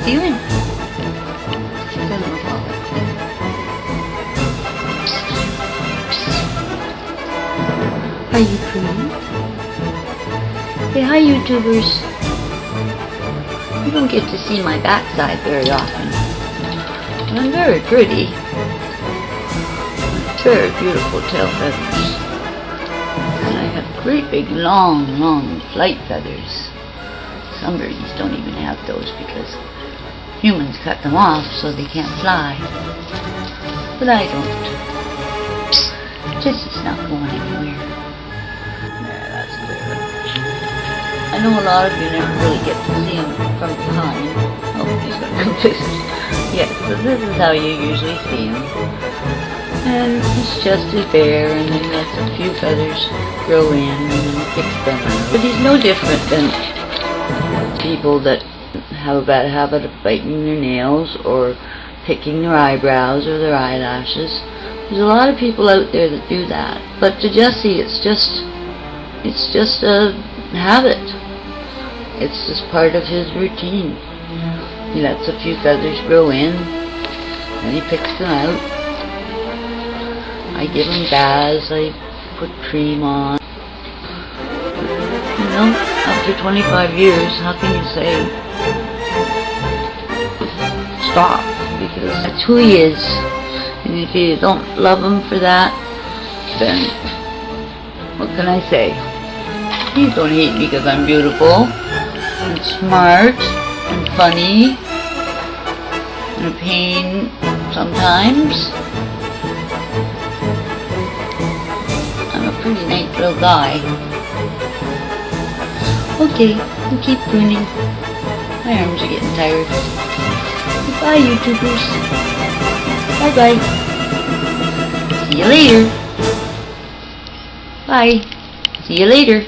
you in. She doesn't look all that cute. Are you pretty? Say hi, YouTubers. You don't get to see my backside very often. But I'm very pretty. Very beautiful tail feathers. And I have great big long flight feathers. Some birdies don't even have those because humans cut them off so they can't fly. But I don't. Jessie's not going anywhere. There, that's clear. I know a lot of you never really get to see him from behind. Oh, he's gonna go visit. Yes, so this is how you usually see him. And his chest is bare, and then he lets a few feathers grow in, and then picks them out. But he's no different than people that have a bad habit of biting their nails, or picking their eyebrows, or their eyelashes. There's a lot of people out there that do that. But to Jessie, it's just a habit. It's just part of his routine. He lets a few feathers grow in, and he picks them out. I give him baths, I put cream on. You know, after 25 years, how can you say stop? Because that's who he is. And if you don't love him for that, then what can I say? Please don't hate me because I'm beautiful, and smart, and funny, and a pain sometimes. I'm a pretty nice little guy. Okay, I'll keep pruning. My arms are getting tired. Goodbye, YouTubers. Bye-bye. See you later. Bye. See you later.